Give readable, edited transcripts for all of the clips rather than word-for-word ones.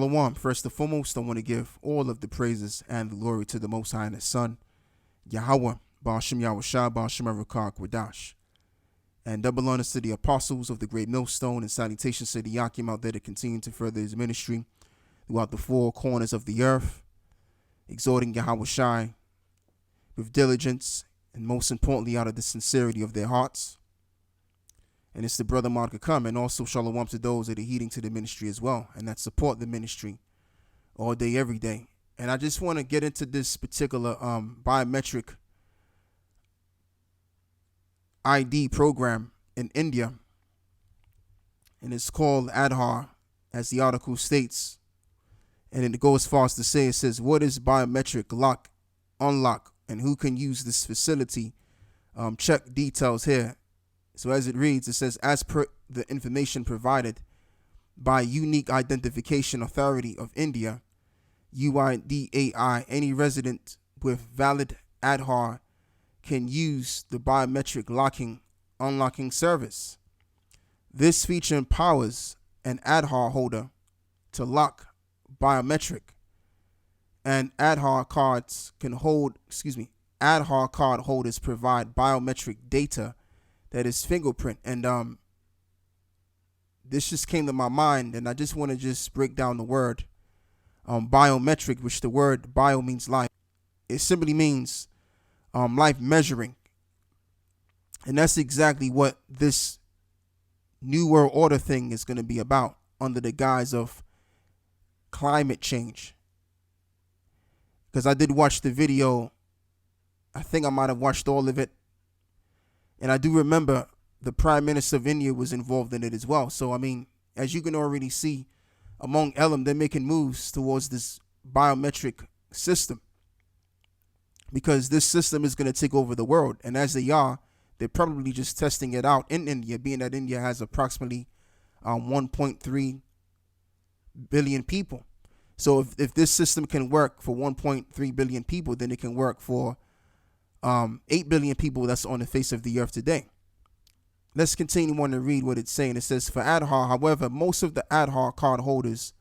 Shalom. First and foremost, I want to give all of the praises and the glory to the Most High and His Son, Yahweh, Ba'ashem Yahushua, Ba'ashem Erekah Kwadash. And double honors to the apostles of the Great Millstone, and salutations to the Yakim out there to continue to further his ministry throughout the four corners of the earth, exhorting Yahushua with diligence and most importantly out of the sincerity of their hearts. And it's the brother Mark come, and also shalom to those that are heeding to the ministry as well and that support the ministry all day, every day. And I just want to get into this particular biometric ID program in India, and it's called Aadhaar, as the article states. And it goes as far as to say, it says, what is biometric lock, unlock, and who can use this facility? Check details here. So as it reads, it says, as per the information provided by Unique Identification Authority of India, UIDAI, any resident with valid Aadhaar can use the biometric locking, unlocking service. This feature empowers an Aadhaar holder to lock biometric, and Aadhaar cards can hold, Aadhaar card holders provide biometric data that is fingerprint. And this just came to my mind, and I just want to just break down the word biometric, which the word bio means life. It simply means life measuring. And that's exactly what this New World Order thing is going to be about, under the guise of climate change. Because I did watch the video. I think I might have watched all of it. And I do remember the Prime Minister of India was involved in it as well. So, I mean, as you can already see, among Elam, they're making moves towards this biometric system, because this system is going to take over the world. And as they are, they're probably just testing it out in India, being that India has approximately 1.3 billion people. So if this system can work for 1.3 billion people, then it can work for 8 billion people that's on the face of the earth today. Let's continue on to read what it's saying. It says, for Aadhaar, however, most of the Aadhaar card holders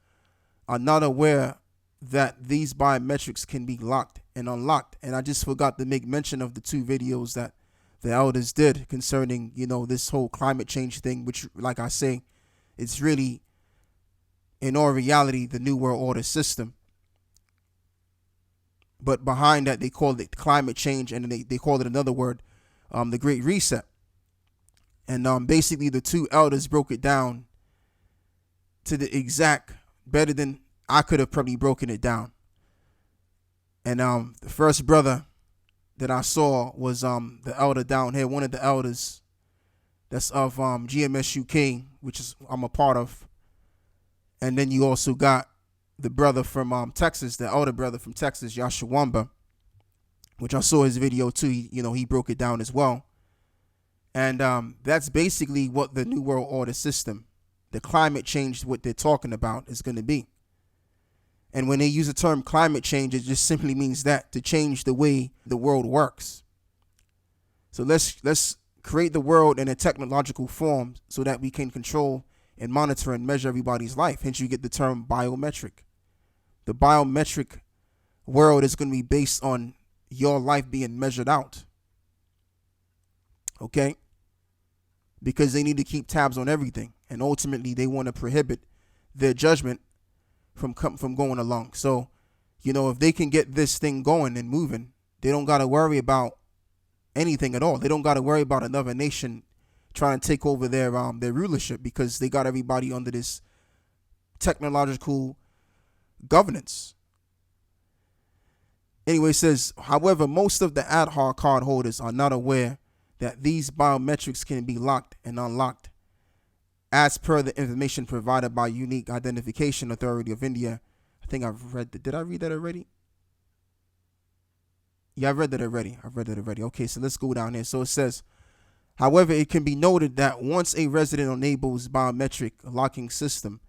are not aware that these biometrics can be locked and unlocked. And I just forgot to make mention of the two videos that the elders did concerning, this whole climate change thing, which, like I say, it's really, in all reality, the New World Order system. But behind that, they call it climate change, and they call it another word, the Great Reset. And basically, the two elders broke it down to the exact, better than I could have probably broken it down. And the first brother that I saw was the elder down here, one of the elders that's of GMS UK, which is I'm a part of. And then you also got the brother from Texas, the elder brother from Texas, Yashawamba, which I saw his video too. He broke it down as well. And that's basically what the New World Order system, the climate change, what they're talking about, is going to be. And when they use the term climate change, it just simply means that, to change the way the world works. So let's create the world in a technological form so that we can control and monitor and measure everybody's life. Hence, you get the term biometric. The biometric world is going to be based on your life being measured out. Okay? Because they need to keep tabs on everything. And ultimately, they want to prohibit their judgment from going along. So, if they can get this thing going and moving, they don't got to worry about anything at all. They don't got to worry about another nation trying to take over their rulership, because they got everybody under this technological governance. Anyway, it says, however, most of the Aadhaar card holders are not aware that these biometrics can be locked and unlocked. As per the information provided by Unique Identification Authority of India, I think I've read that. Did I read that already? Yeah, I read that already. Okay, so let's go down here. So it says, however, it can be noted that once a resident enables biometric locking system,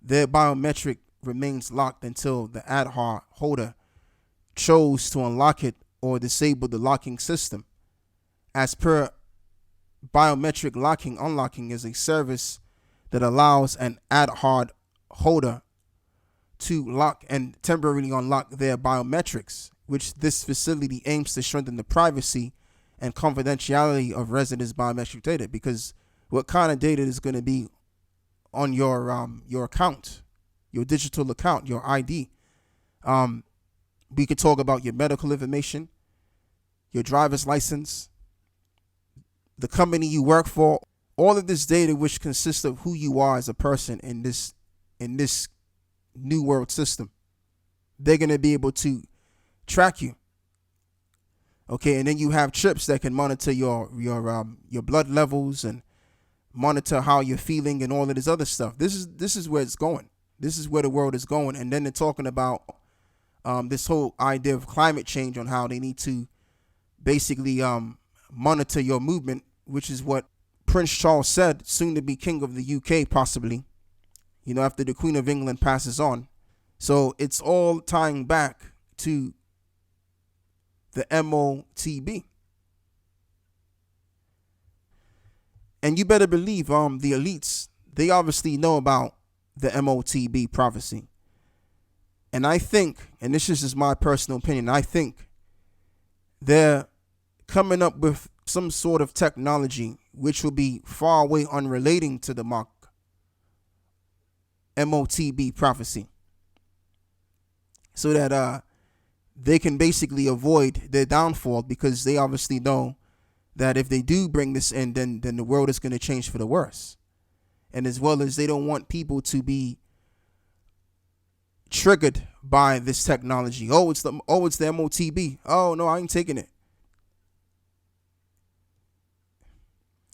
their biometric remains locked until the Aadhaar holder chose to unlock it or disable the locking system. As per biometric locking, unlocking is a service that allows an Aadhaar holder to lock and temporarily unlock their biometrics, which this facility aims to strengthen the privacy and confidentiality of residents' biometric data. Because what kind of data is going to be on your account, your digital account, your ID? We could talk about your medical information, your driver's license, the company you work for, all of this data, which consists of who you are as a person in this new world system. They're going to be able to track you. Okay, and then you have chips that can monitor your blood levels and monitor how you're feeling and all of this other stuff. This is where it's going. This is where the world is going. And then they're talking about this whole idea of climate change, on how they need to basically monitor your movement, which is what Prince Charles said, soon to be King of the UK, possibly, after the Queen of England passes on. So it's all tying back to the MOTB. And you better believe the elites, they obviously know about the MOTB prophecy. And I think, and this is just my personal opinion, I think they're coming up with some sort of technology which will be far away unrelating to the MOTB prophecy, so that they can basically avoid their downfall, because they obviously know that if they do bring this in, then the world is going to change for the worse. And as well as they don't want people to be triggered by this technology. It's the MOTB. Oh no, I ain't taking it.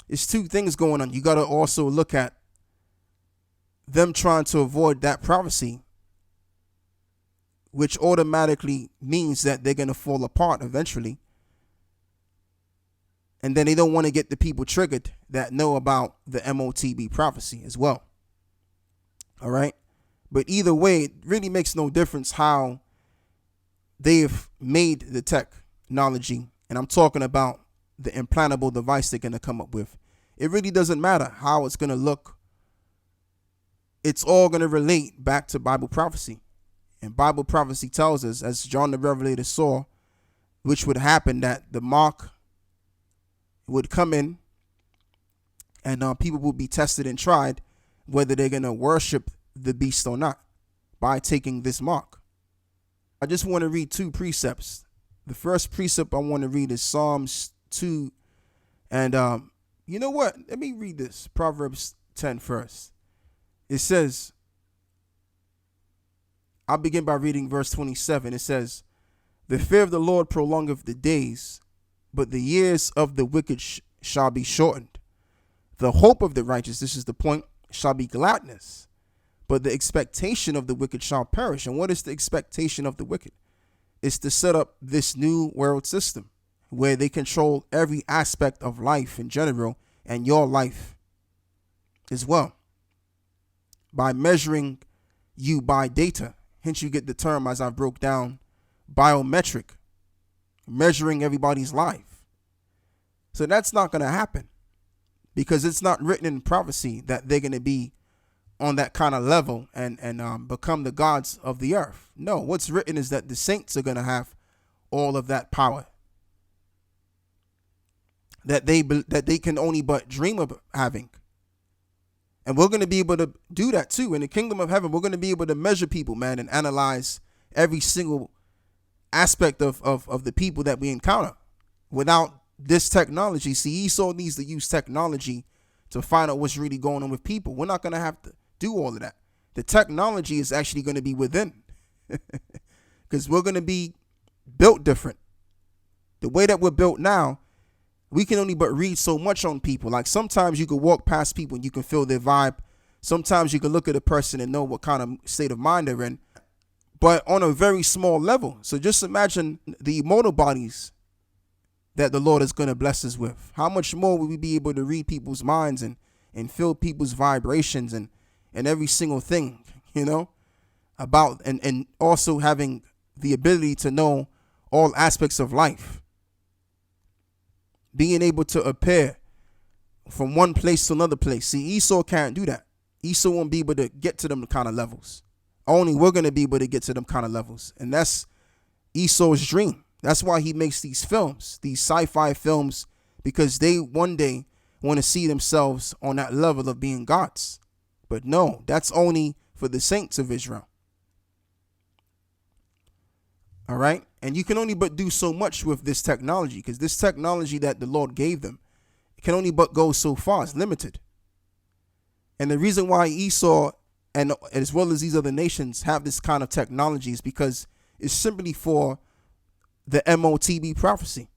It's two things going on. You got to also look at them trying to avoid that prophecy, which automatically means that they're going to fall apart eventually. And then they don't want to get the people triggered that know about the MOTB prophecy as well. All right. But either way, it really makes no difference how they've made the technology. And I'm talking about the implantable device they're going to come up with. It really doesn't matter how it's going to look. It's all going to relate back to Bible prophecy. And Bible prophecy tells us, as John the Revelator saw, which would happen, that the mark would come in and people will be tested and tried whether they're going to worship the beast or not by taking this mark. I just want to read two precepts. The first precept I want to read is Psalms 2. And you know what? Let me read this. Proverbs 10 first. It says, I'll begin by reading verse 27. It says, the fear of the Lord prolongeth the days, but the years of the wicked shall be shortened. The hope of the righteous, this is the point, shall be gladness, but the expectation of the wicked shall perish. And what is the expectation of the wicked? It's to set up this new world system where they control every aspect of life in general, and your life as well, by measuring you by data. Hence you get the term, as I broke down, biometric, measuring everybody's life. So that's not going to happen, because it's not written in prophecy that they're going to be on that kind of level and become the gods of the earth. No, what's written is that the saints are going to have all of that power that they can only but dream of having. And we're going to be able to do that too. In the kingdom of heaven, we're going to be able to measure people, man, and analyze every single aspect of the people that we encounter without this technology. See, Esau needs to use technology to find out what's really going on with people. We're not going to have to do all of that. The technology is actually going to be within, because we're going to be built different. The way that we're built now, we can only but read so much on people. Like sometimes you could walk past people and you can feel their vibe. Sometimes you can look at a person and know what kind of state of mind they're in, but on a very small level. So just imagine the immortal bodies that the Lord is going to bless us with. How much more will we be able to read people's minds and feel people's vibrations and every single thing, about, and also having the ability to know all aspects of life. Being able to appear from one place to another place. See, Esau can't do that. Esau won't be able to get to them kind of levels Only we're going to be able to get to them kind of levels. And that's Esau's dream. That's why he makes these films, these sci-fi films, because they one day want to see themselves on that level of being gods. But no, that's only for the saints of Israel. All right. And you can only but do so much with this technology, because this technology that the Lord gave them, it can only but go so far. It's limited. And the reason why Esau, and as well as these other nations, have this kind of technology is because it's simply for the MOTB prophecy.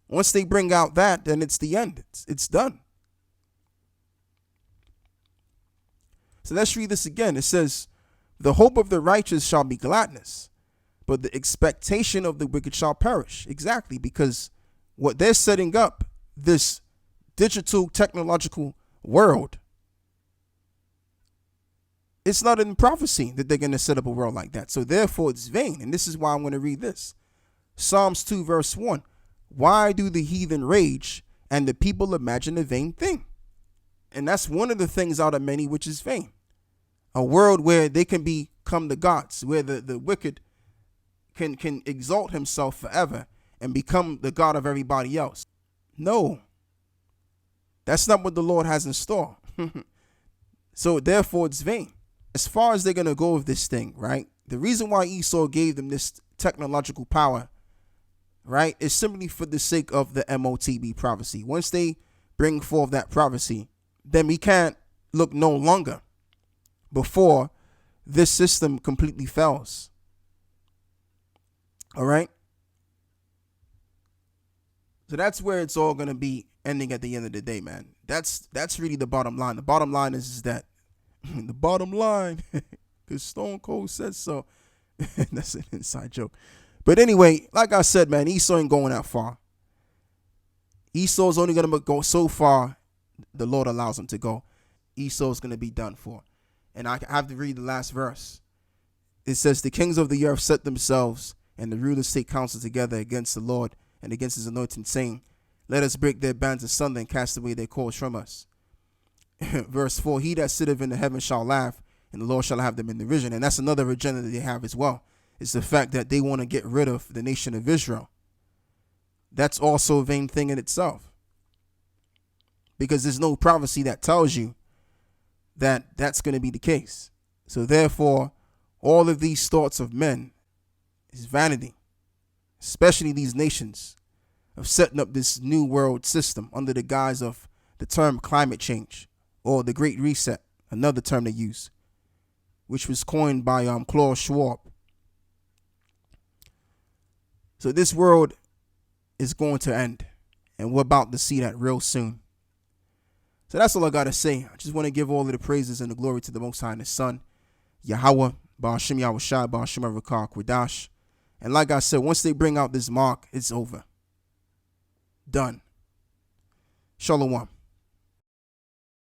Once they bring out that, then it's the end. It's done. So let's read this again. It says, the hope of the righteous shall be gladness, but the expectation of the wicked shall perish. Exactly, because what they're setting up, this digital technological world, it's not in prophecy that they're going to set up a world like that. So therefore it's vain. And this is why I'm going to read this. Psalms 2 verse 1. Why do the heathen rage and the people imagine a vain thing? And that's one of the things out of many which is vain. A world where they can become the gods, where the wicked can exalt himself forever and become the god of everybody else. No, that's not what the Lord has in store. So therefore it's vain. As far as they're going to go with this thing, right? The reason why Esau gave them this technological power, right, is simply for the sake of the MOTB prophecy. Once they bring forth that prophecy, then we can't look no longer before this system completely fails. All right. So that's where it's all going to be ending at the end of the day, man. That's really the bottom line. The bottom line is that the bottom line, because Stone Cold said so. That's an inside joke. But anyway, like I said, man, Esau ain't going that far. Esau's only going to go so far the Lord allows him to go. Esau's going to be done for. And I have to read the last verse. It says, the kings of the earth set themselves and the rulers take counsel together against the Lord and against his anointed, saying, let us break their bands asunder and cast away their cords from us. Verse 4, he that sitteth in the heaven shall laugh, and the Lord shall have them in derision. And that's another agenda that they have as well. It's the fact that they want to get rid of the nation of Israel. That's also a vain thing in itself, because there's no prophecy that tells you that that's going to be the case. So therefore, all of these thoughts of men is vanity, especially these nations of setting up this new world system under the guise of the term climate change, or the Great Reset, another term they use, which was coined by Klaus Schwab. So this world is going to end, and we're about to see that real soon. So that's all I got to say. I just want to give all of the praises and the glory to the Most High and His Son, Yahweh, Ba'ashim Yahushai, Ba'ashim Rakah, Kwadash. And like I said, once they bring out this mark, it's over. Done. Shalom.